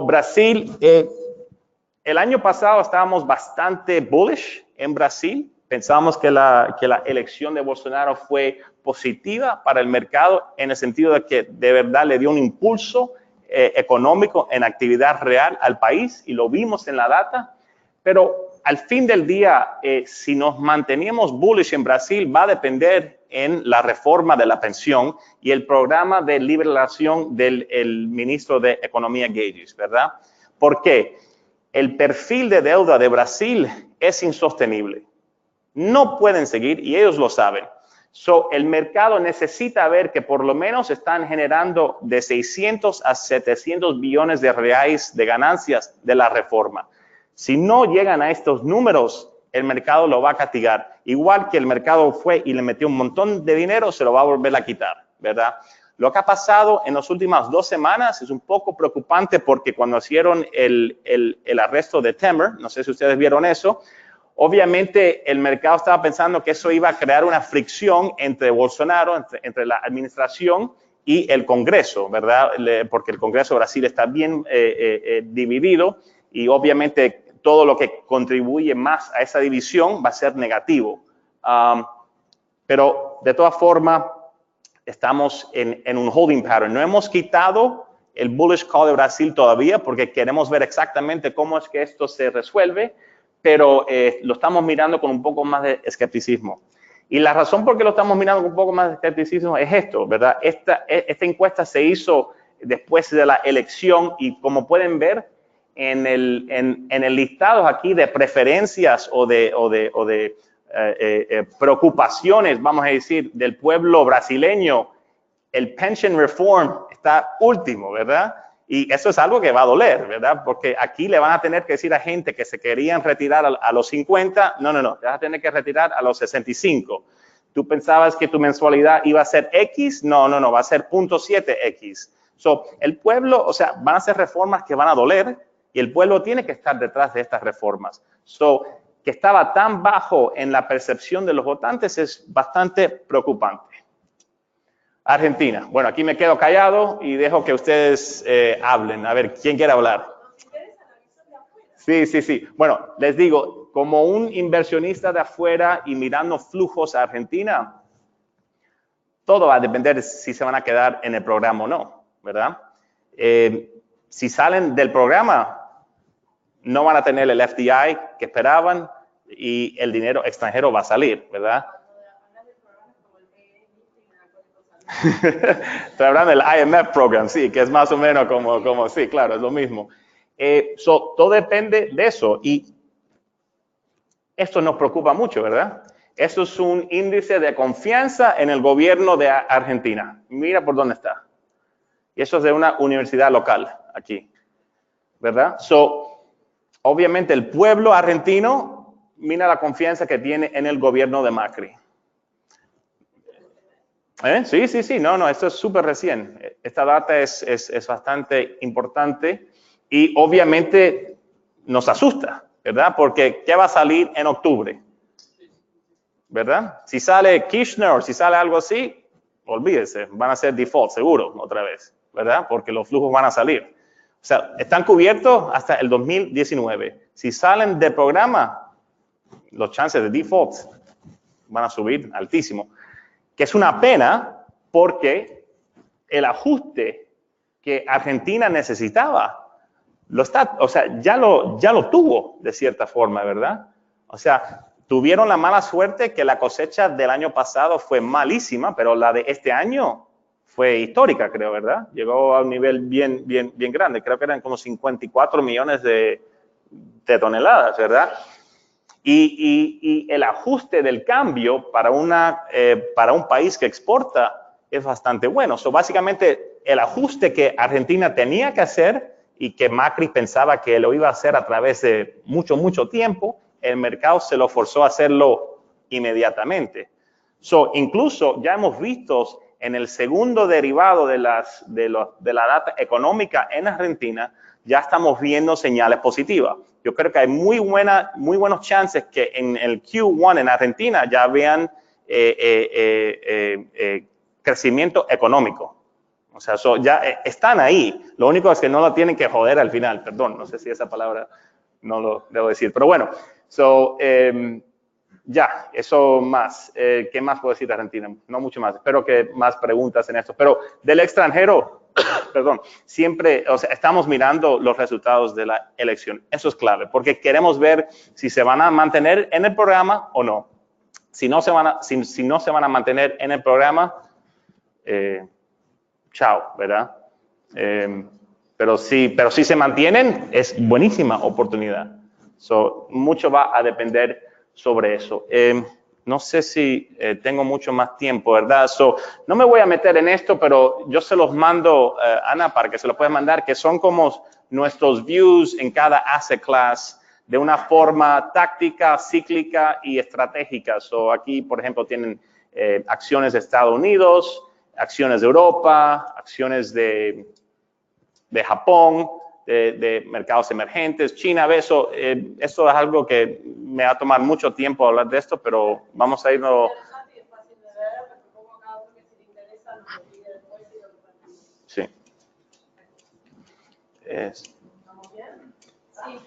Brasil, el año pasado estábamos bastante bullish en Brasil. Pensábamos que la elección de Bolsonaro fue positiva para el mercado en el sentido de que de verdad le dio un impulso económico en actividad real al país y lo vimos en la data, pero al fin del día, si nos manteníamos bullish en Brasil, va a depender en la reforma de la pensión y el programa de liberación del ministro de Economía Guedes, ¿verdad? ¿Por qué? El perfil de deuda de Brasil es insostenible. No pueden seguir y ellos lo saben. So, el mercado necesita ver que por lo menos están generando de 600 a 700 billones de reales de ganancias de la reforma. Si no llegan a estos números, el mercado lo va a castigar. Igual que el mercado fue y le metió un montón de dinero, se lo va a volver a quitar, ¿verdad? Lo que ha pasado en las últimas 2 semanas es un poco preocupante porque cuando hicieron el arresto de Temer, no sé si ustedes vieron eso, obviamente el mercado estaba pensando que eso iba a crear una fricción entre Bolsonaro, entre la administración y el Congreso, ¿verdad? Porque el Congreso de Brasil está bien dividido y obviamente todo lo que contribuye más a esa división va a ser negativo. Pero de todas formas, estamos en un holding pattern. No hemos quitado el bullish call de Brasil todavía porque queremos ver exactamente cómo es que esto se resuelve, pero lo estamos mirando con un poco más de escepticismo. Y la razón por qué lo estamos mirando con un poco más de escepticismo es esto, ¿verdad? Esta encuesta se hizo después de la elección y como pueden ver en el listado aquí de preferencias o de preocupaciones, vamos a decir, del pueblo brasileño, el pension reform está último, ¿verdad? Y eso es algo que va a doler, ¿verdad? Porque aquí le van a tener que decir a gente que se querían retirar a los 50, no, te vas a tener que retirar a los 65. ¿Tú pensabas que tu mensualidad iba a ser X? No, va a ser 0.7X. So, el pueblo, o sea, van a ser reformas que van a doler y el pueblo tiene que estar detrás de estas reformas. So, que estaba tan bajo en la percepción de los votantes es bastante preocupante. Argentina. Bueno, aquí me quedo callado y dejo que ustedes hablen. A ver, ¿quién quiere hablar? Sí. Bueno, les digo, como un inversionista de afuera y mirando flujos a Argentina, todo va a depender si se van a quedar en el programa o no, ¿verdad? Si salen del programa, no van a tener el FDI que esperaban y el dinero extranjero va a salir, ¿verdad? Estoy hablando del IMF program, sí, que es más o menos como sí, claro, es lo mismo. Todo depende de eso y esto nos preocupa mucho, ¿verdad? Esto es un índice de confianza en el gobierno de Argentina. Mira por dónde está. Y eso es de una universidad local aquí, ¿verdad? Obviamente el pueblo argentino mira la confianza que tiene en el gobierno de Macri. Sí, no, esto es súper recién. Esta data es bastante importante y obviamente nos asusta, ¿verdad? Porque ¿qué va a salir en octubre? ¿Verdad? Si sale Kirchner o si sale algo así, olvídese, van a ser default seguro otra vez, ¿verdad? Porque los flujos van a salir. O sea, están cubiertos hasta el 2019. Si salen del programa, los chances de default van a subir altísimo. Que es una pena porque el ajuste que Argentina necesitaba, ya lo tuvo de cierta forma, ¿verdad? O sea, tuvieron la mala suerte que la cosecha del año pasado fue malísima, pero la de este año fue histórica, creo, ¿verdad? Llegó a un nivel bien grande, creo que eran como 54 millones de toneladas, ¿verdad? Y el ajuste del cambio para un país que exporta es bastante bueno. Básicamente, el ajuste que Argentina tenía que hacer y que Macri pensaba que lo iba a hacer a través de mucho tiempo, el mercado se lo forzó a hacerlo inmediatamente. Incluso ya hemos visto en el segundo derivado de la data económica en Argentina, ya estamos viendo señales positivas. Yo creo que hay muy buenos chances que en el Q1 en Argentina ya vean crecimiento económico. O sea, ya están ahí. Lo único es que no lo tienen que joder al final. Perdón, no sé si esa palabra no lo debo decir. Pero bueno, ya, eso más. ¿Qué más puedo decir de Argentina? No mucho más. Espero que más preguntas en esto. Pero del extranjero, perdón, siempre, o sea, estamos mirando los resultados de la elección. Eso es clave, porque queremos ver si se van a mantener en el programa o no. Si no se van a mantener en el programa, chao, ¿verdad? Pero si se mantienen, es buenísima oportunidad. Mucho va a depender sobre eso. no sé si tengo mucho más tiempo, ¿verdad? No me voy a meter en esto, pero yo se los mando, Ana, para que se los pueda mandar, que son como nuestros views en cada asset class de una forma táctica, cíclica y estratégica. Aquí, por ejemplo, tienen acciones de Estados Unidos, acciones de Europa, acciones de Japón, de mercados emergentes, China, eso es algo que me va a tomar mucho tiempo hablar de esto, pero vamos a irnos. Sí. ¿Estamos bien? Sí.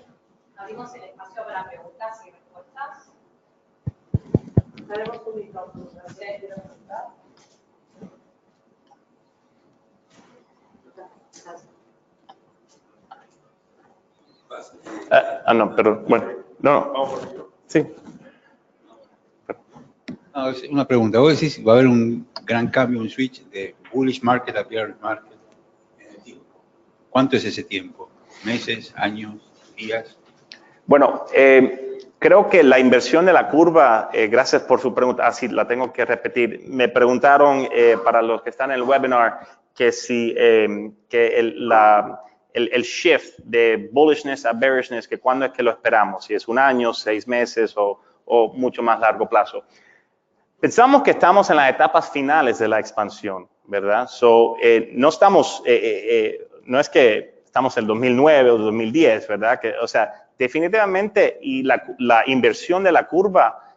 Abrimos el espacio para preguntas y respuestas. Tenemos un micrófono. No, pero bueno, no. Sí. No, es una pregunta. Vos decís, va a haber un gran cambio, un switch de bullish market a bearish market en el tiempo. ¿Cuánto es ese tiempo? ¿Meses, años, días? Bueno, creo que la inversión de la curva, gracias por su pregunta, sí, la tengo que repetir. Me preguntaron para los que están en el webinar que si el shift de bullishness a bearishness, que cuándo es que lo esperamos, si es un año, 6 meses o mucho más largo plazo. Pensamos que estamos en las etapas finales de la expansión, ¿verdad? No estamos, no es que estamos en el 2009 o 2010, ¿verdad? O sea, definitivamente, y la inversión de la curva,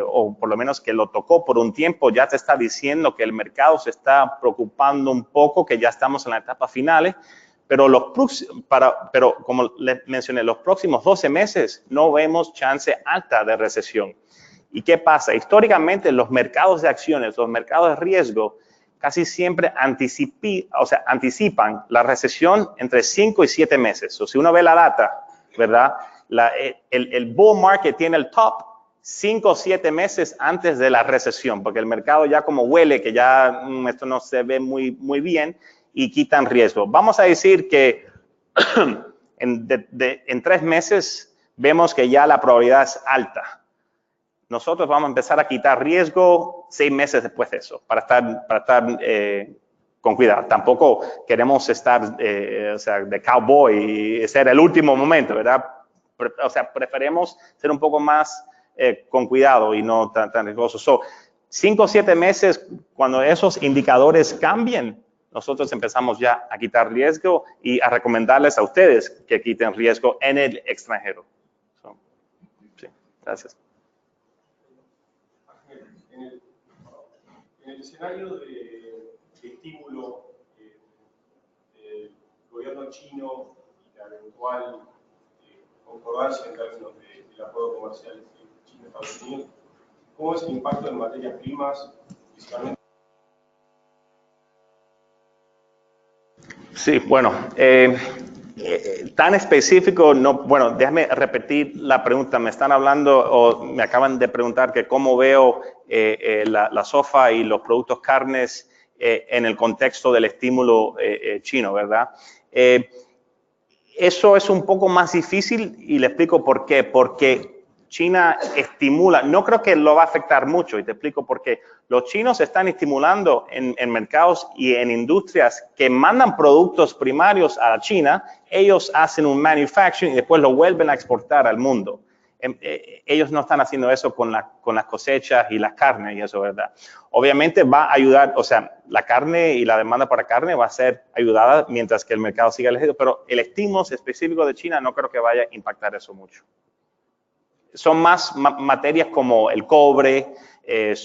o por lo menos que lo tocó por un tiempo, ya te está diciendo que el mercado se está preocupando un poco, que ya estamos en las etapas finales, pero como les mencioné, los próximos 12 meses no vemos chance alta de recesión. ¿Y qué pasa? Históricamente, los mercados de acciones, los mercados de riesgo, casi siempre anticipan la recesión entre 5 y 7 meses. Si uno ve la data, ¿verdad? El bull market tiene el top 5 o 7 meses antes de la recesión, porque el mercado ya como huele que ya esto no se ve muy bien y quitan riesgo. Vamos a decir que en 3 meses vemos que ya la probabilidad es alta. Nosotros vamos a empezar a quitar riesgo 6 meses después de eso, para estar con cuidado. Tampoco queremos estar de cowboy y ser el último momento, ¿verdad? Preferimos ser un poco más con cuidado y no tan riesgosos. 5 o 7 meses, cuando esos indicadores cambien, nosotros empezamos ya a quitar riesgo y a recomendarles a ustedes que quiten riesgo en el extranjero. Sí, gracias. En el escenario de estímulo del gobierno chino y la eventual concordancia en términos del acuerdo comercial China-Estados Unidos, ¿cómo es el impacto en materias primas, principalmente? Sí, bueno, tan específico, no, bueno, déjame repetir la pregunta. Me están hablando o me acaban de preguntar que cómo veo la soja y los productos carnes en el contexto del estímulo chino, ¿verdad? Eso es un poco más difícil y le explico por qué. Porque China estimula, no creo que lo va a afectar mucho y te explico por qué. Los chinos están estimulando en mercados y en industrias que mandan productos primarios a China, ellos hacen un manufacturing y después lo vuelven a exportar al mundo. Ellos no están haciendo eso con las cosechas y las carnes y eso, ¿verdad? Obviamente va a ayudar, o sea, la carne y la demanda para carne va a ser ayudada mientras que el mercado siga elegido, pero el estímulo específico de China no creo que vaya a impactar eso mucho. Son más materias como el cobre,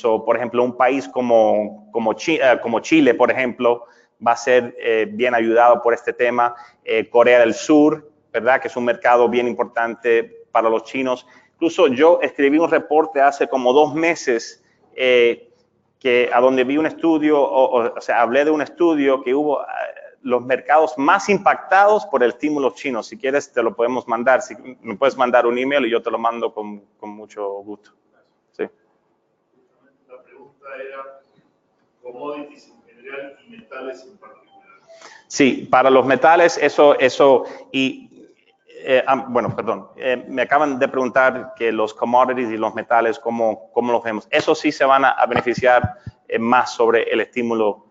por ejemplo, un país como Chile, por ejemplo, va a ser bien ayudado por este tema. Corea del Sur, ¿verdad? Que es un mercado bien importante para los chinos. Incluso yo escribí un reporte hace como 2 meses a donde vi un estudio, o sea, hablé de un estudio que hubo los mercados más impactados por el estímulo chino. Si quieres, te lo podemos mandar. Si me puedes mandar un email y yo te lo mando con mucho gusto. Sí. La pregunta era commodities en general y metales en particular. Sí, para los metales, eso y Bueno, perdón. Me acaban de preguntar que los commodities y los metales, ¿cómo los vemos? Eso sí se van a beneficiar más sobre el estímulo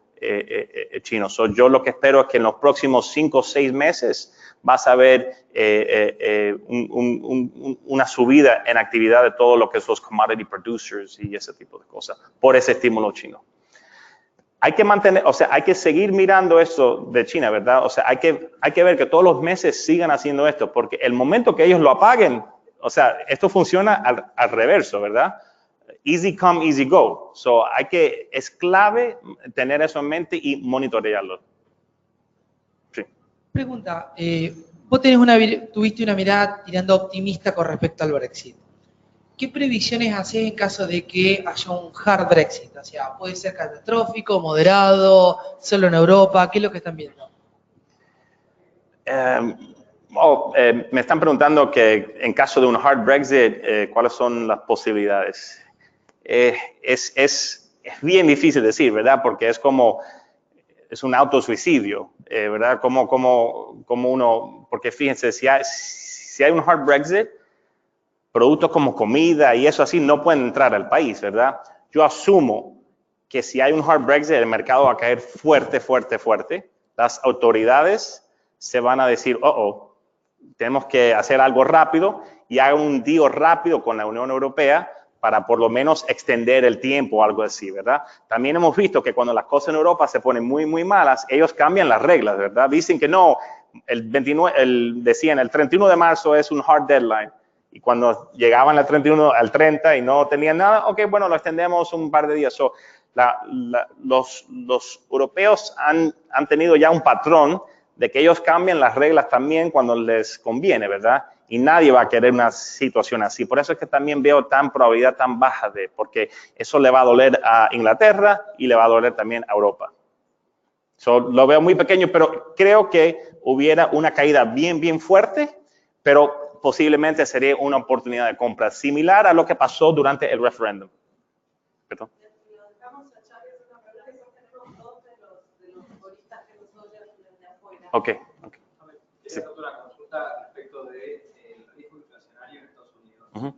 chino. Yo lo que espero es que en los próximos 5 o 6 meses vas a ver una subida en actividad de todo lo que son los commodity producers y ese tipo de cosas por ese estímulo chino. Hay que mantener, o sea, hay que seguir mirando esto de China, ¿verdad? O sea, hay que ver que todos los meses sigan haciendo esto, porque el momento que ellos lo apaguen, o sea, esto funciona al reverso, ¿verdad? Easy come, easy go. Es clave tener eso en mente y monitorearlo. Sí. Pregunta, vos tuviste una mirada tirando optimista con respecto al Brexit. ¿Qué previsiones hacés en caso de que haya un hard Brexit? O sea, ¿puede ser catastrófico, moderado, solo en Europa? ¿Qué es lo que están viendo? Me están preguntando que en caso de un hard Brexit, ¿cuáles son las posibilidades? Es bien difícil decir, ¿verdad? Porque es un autosuicidio, ¿verdad? Como uno, porque fíjense, si hay un hard Brexit, productos como comida y eso así no pueden entrar al país, ¿verdad? Yo asumo que si hay un hard Brexit, el mercado va a caer fuerte, fuerte, fuerte. Las autoridades se van a decir, tenemos que hacer algo rápido y hagan un deal rápido con la Unión Europea para por lo menos extender el tiempo o algo así, ¿verdad? También hemos visto que cuando las cosas en Europa se ponen muy, muy malas, ellos cambian las reglas, ¿verdad? Dicen que no, decían el 31 de marzo es un hard deadline. Y cuando llegaban al 31, al 30 y no tenían nada, ok, bueno, lo extendemos un par de días. Los europeos han tenido ya un patrón de que ellos cambian las reglas también cuando les conviene, ¿verdad? Y nadie va a querer una situación así. Por eso es que también veo probabilidad tan baja porque eso le va a doler a Inglaterra y le va a doler también a Europa. Lo veo muy pequeño, pero creo que hubiera una caída bien, bien fuerte, pero posiblemente sería una oportunidad de compra similar a lo que pasó durante el referéndum. ¿Perdón? Ok. Quería hacer una consulta respecto del riesgo inflacionario en Estados Unidos.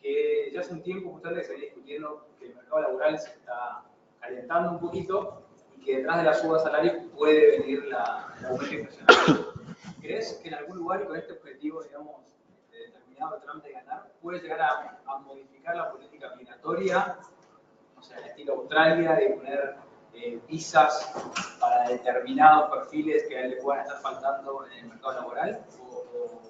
Que ya hace un tiempo justamente se venía discutiendo que el mercado laboral se está calentando un poquito y que detrás de la suba de salarios puede venir el aumento inflacionario. ¿Crees que en algún lugar y con este objetivo, digamos, determinado de Trump de ganar, puede llegar a modificar la política migratoria? O sea, el estilo Australia, de poner visas para determinados perfiles que le puedan estar faltando en el mercado laboral?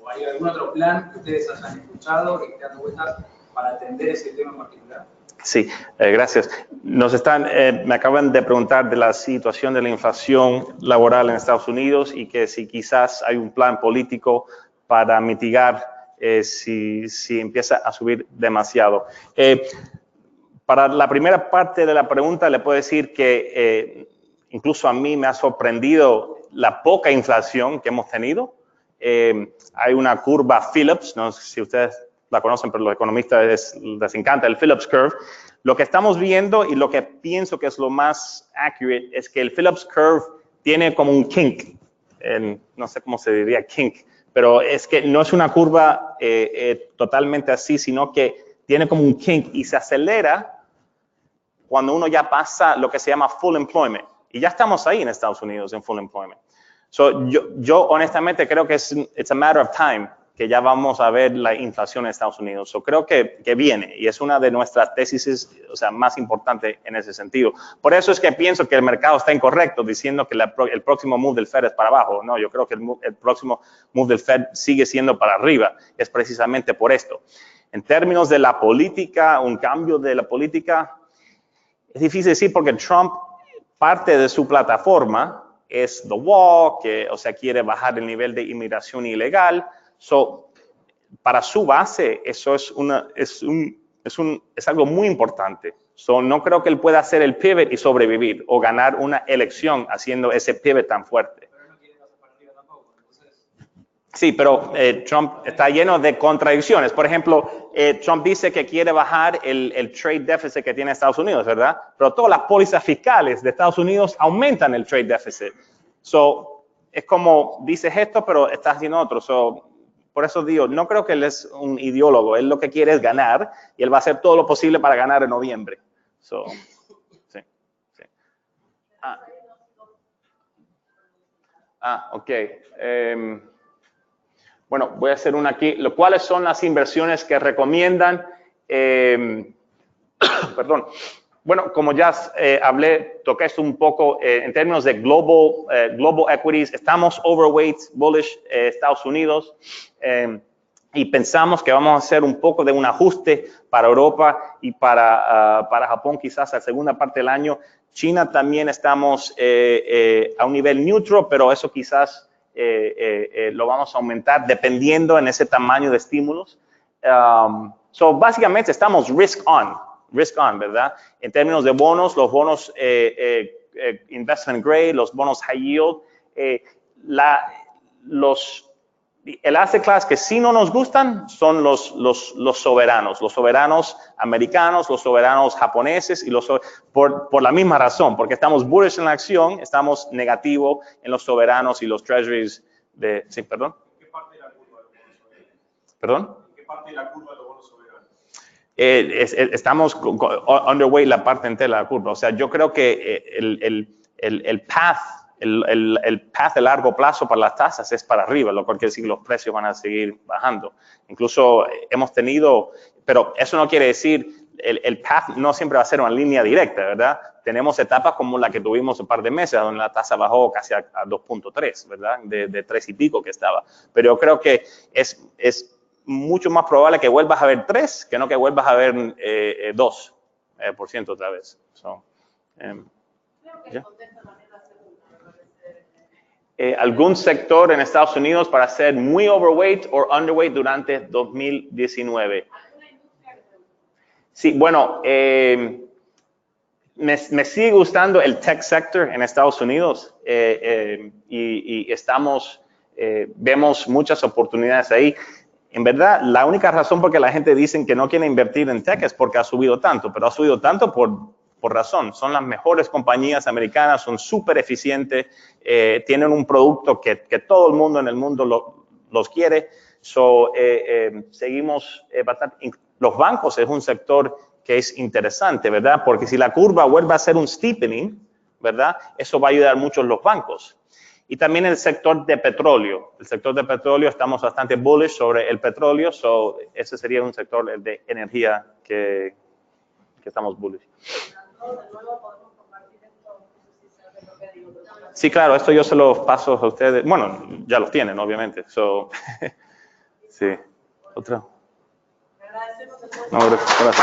¿O hay algún otro plan que ustedes hayan escuchado y que estén dando vueltas para atender ese tema en particular? Sí, gracias. Me acaban de preguntar de la situación de la inflación laboral en Estados Unidos y que si quizás hay un plan político para mitigar si empieza a subir demasiado. Para la primera parte de la pregunta le puedo decir que incluso a mí me ha sorprendido la poca inflación que hemos tenido. Hay una curva Phillips, no sé si ustedes la conocen, pero los economistas les encanta el Phillips Curve. Lo que estamos viendo y lo que pienso que es lo más accurate es que el Phillips Curve tiene como un kink, no sé cómo se diría kink, pero es que no es una curva totalmente así, sino que tiene como un kink y se acelera cuando uno ya pasa lo que se llama full employment. Y ya estamos ahí en Estados Unidos en full employment. Yo honestamente creo que it's a matter of time que ya vamos a ver la inflación en Estados Unidos. Creo que viene y es una de nuestras tesis, más importante en ese sentido. Por eso es que pienso que el mercado está incorrecto diciendo que el próximo move del Fed es para abajo. No, yo creo que el próximo move del Fed sigue siendo para arriba. Es precisamente por esto. En términos de la política, un cambio de la política, es difícil decir porque Trump, parte de su plataforma es The Wall, que quiere bajar el nivel de inmigración ilegal. Para su base, eso es algo muy importante. No creo que él pueda hacer el pivot y sobrevivir o ganar una elección haciendo ese pivot tan fuerte. Pero no quiere pasar para arriba tampoco, entonces... Sí, pero Trump está lleno de contradicciones. Por ejemplo, Trump dice que quiere bajar el trade deficit que tiene Estados Unidos, ¿verdad? Pero todas las pólizas fiscales de Estados Unidos aumentan el trade deficit. Es como, dices esto, pero estás haciendo otro. por eso digo, no creo que él es un ideólogo, él lo que quiere es ganar y él va a hacer todo lo posible para ganar en noviembre. So, sí, sí. Ok. Bueno, voy a hacer una aquí. ¿Cuáles son las inversiones que recomiendan? Perdón. Bueno, como ya toqué esto un poco en términos de global equities, estamos overweight, bullish Estados Unidos y pensamos que vamos a hacer un poco de un ajuste para Europa y para Japón quizás a la segunda parte del año. China también estamos a un nivel neutro, pero eso quizás lo vamos a aumentar dependiendo en ese tamaño de estímulos. Básicamente estamos risk on, ¿verdad? En términos de bonos, los bonos investment grade, los bonos high yield, el asset class que sí no nos gustan son los soberanos americanos, los soberanos japoneses, y por la misma razón, porque estamos bullish en la acción, estamos negativo en los soberanos y los treasuries de... Sí, perdón. ¿En qué parte de la curva los bonos soberanos? ¿Perdón? ¿En qué parte de la curva los bonos soberanos? Estamos underweight la parte entera de la curva. O sea, yo creo que el path de largo plazo para las tasas es para arriba, lo cual quiere decir que los precios van a seguir bajando. Incluso hemos tenido, pero eso no quiere decir, el path no siempre va a ser una línea directa, ¿verdad? Tenemos etapas como la que tuvimos un par de meses, donde la tasa bajó casi a 2.3, ¿verdad? De 3 y pico que estaba. Pero yo creo que es mucho más probable que vuelvas a ver 3 que no que vuelvas a ver 2% otra vez. Creo que ¿ya? contesta también la segunda, me parece. ¿Algún sector en Estados Unidos para ser muy overweight o underweight durante 2019? ¿Alguna industria que te guste? Sí, bueno, me sigue gustando el tech sector en Estados Unidos y vemos muchas oportunidades ahí. En verdad, la única razón por que la gente dice que no quiere invertir en tech es porque ha subido tanto, pero ha subido tanto por razón. Son las mejores compañías americanas, son súper eficientes, tienen un producto que todo el mundo en el mundo los quiere. Seguimos bastante. Los bancos es un sector que es interesante, ¿verdad? Porque si la curva vuelve a ser un steepening, ¿verdad? Eso va a ayudar mucho a los bancos. Y también el sector de petróleo. El sector de petróleo, estamos bastante bullish sobre el petróleo, ese sería un sector de energía que estamos bullish. De nuevo podemos compartir esto, no sé si sabes lo que digo. Sí, claro, esto yo se los paso a ustedes. Bueno, ya los tienen, obviamente. Sí. ¿Otra? Agradecemos el No, gracias.